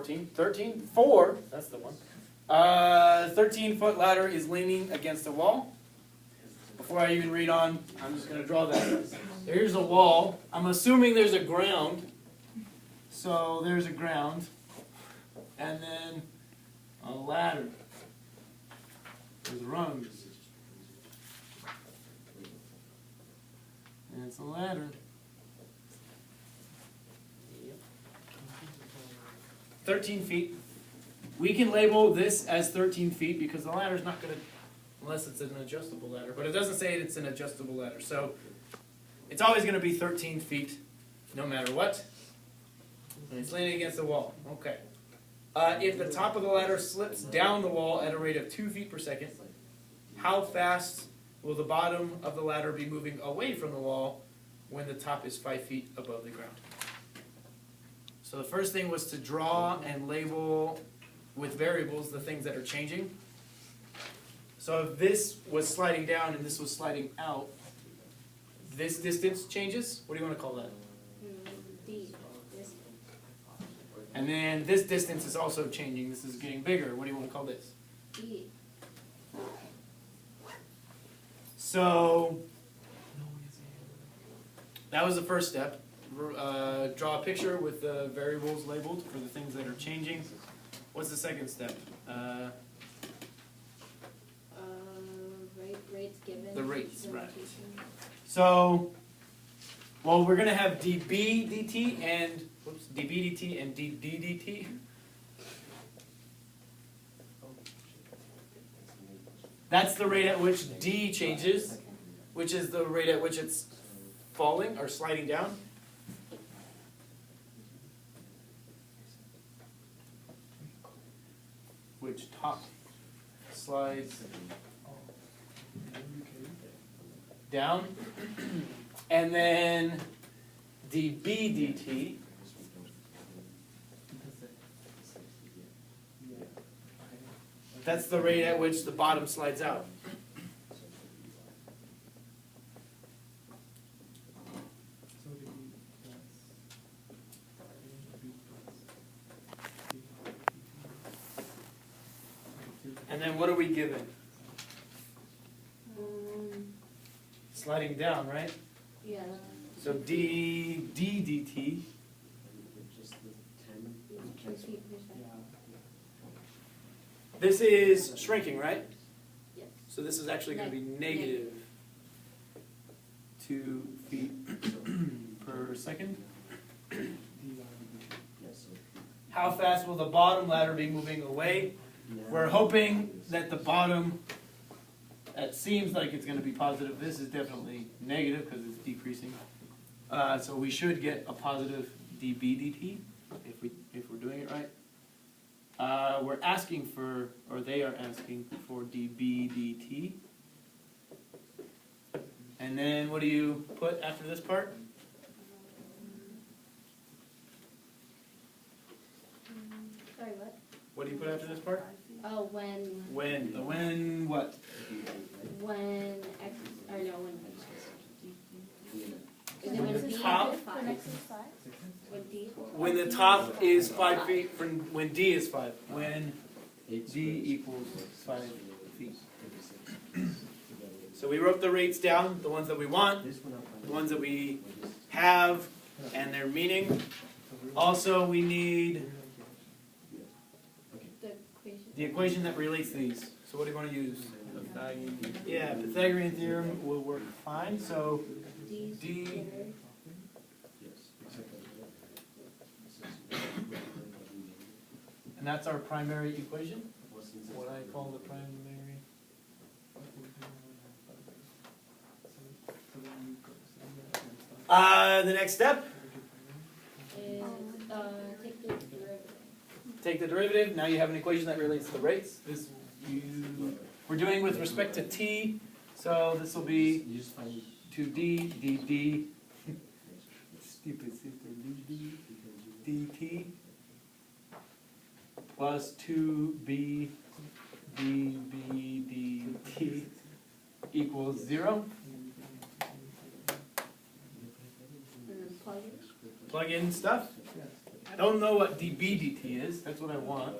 14, 13, 4, that's the one. 13-foot ladder is leaning against a wall. Before I even read on, I'm just going to draw that. There's a wall. I'm assuming there's a ground. So there's a ground. And then a ladder. There's rungs. And it's a ladder. 13 feet. We can label this as 13 feet because the ladder's not going to, unless it's an adjustable ladder, but it doesn't say it's an adjustable ladder. So it's always going to be 13 feet no matter what. And it's leaning against the wall. Okay. If the top of the ladder slips down the wall at a rate of 2 feet per second, how fast will the bottom of the ladder be moving away from the wall when the top is 5 feet above the ground? So the first thing was to draw and label with variables the things that are changing. So if this was sliding down and this was sliding out, this distance changes. What do you want to call that? D. And then this distance is also changing. This is getting bigger. What do you want to call this? E. So that was the first step. Draw a picture with the variables labeled for the things that are changing. What's the second step? Rates given. The rates, right. Rotation. So, well, we're going to have dB dt and dB dt and dd dt. That's the rate at which d changes, which is the rate at which it's falling or sliding down. Which top slides down. And then dB dt that's the rate at which the bottom slides out. And then what are we given? Sliding down, right? Yeah. So d dt 2 feet per second. this is shrinking, right? Yes. So this is actually going to be negative 2 feet per second. How fast will the bottom ladder be moving away? We're hoping that the bottom, it seems like it's going to be positive. This is definitely negative because it's decreasing. So we should get a positive dB dt if we're doing it right. We're asking for, or they are asking for dB dt. And then what do you put after this part? Sorry, what? What do you put after this part? Oh, When what? when X, or no, when. Is it When when the D top- is 5? When D? When the top is 5 feet, when D is 5. When D equals 5 feet. So we wrote the rates down, the ones that we want, the ones that we have, and their meaning. Also, we need The equation. the equation that relates these. So what do you want to use? Yeah, Pythagorean theorem will work fine. So D. D squared. and that's our primary equation. What I call the primary. The next step, Is, take the derivative. take the derivative. Now you have an equation that relates to the rates. We're doing with respect to t, so this will be 2d dd dt plus 2b db dt equals 0. And then plug it. Plug in stuff. I don't know what dB dt is, that's what I want.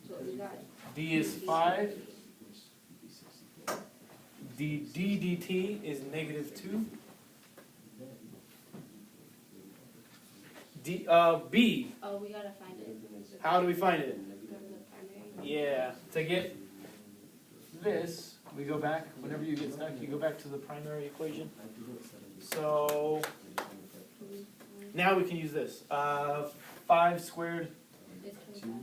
So we got D is 5. D dt is negative 2. B, Oh, we gotta find it. how do we find it? From the primary. Yeah, to get this, we go back, whenever you get stuck, you go back to the primary equation. So, now we can use this. 5 squared It's 25.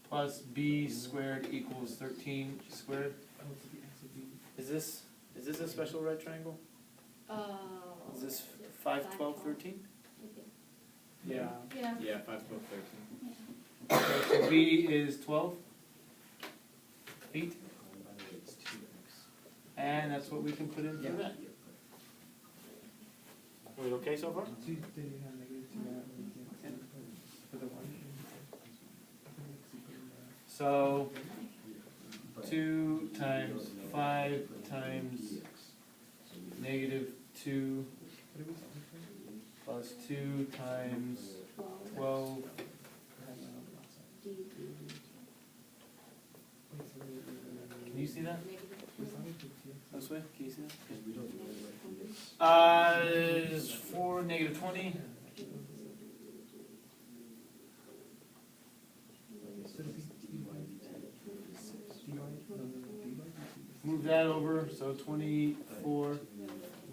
plus b squared equals 13 squared. Is this a special right triangle? Is this 5, 12, 13? Yeah. Yeah. Yeah, 5, 12, 13. Okay, so b is 12 feet. And that's what we can put in for that. Are we okay so far? So 2 times 5 times negative 2 plus 2 times 12. Can you see that? This way? Can you see that? Is 4 negative 20. Move that over, so 24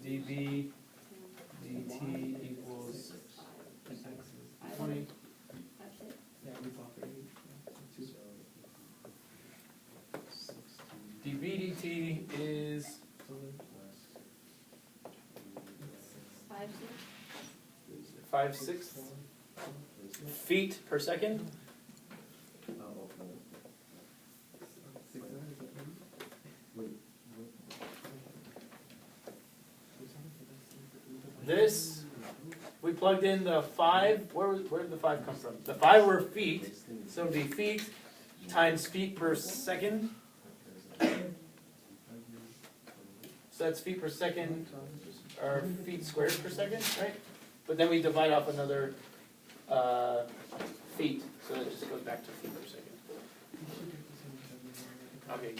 dB dt equals 20. dB dt is 5, 5/6 feet per second. This, we plugged in the 5, where did the 5 come from? The 5 were feet, so it would be feet times feet per second. So that's feet per second, or feet squared per second, right? But then we divide off another feet, so it just goes back to feet per second. Okay.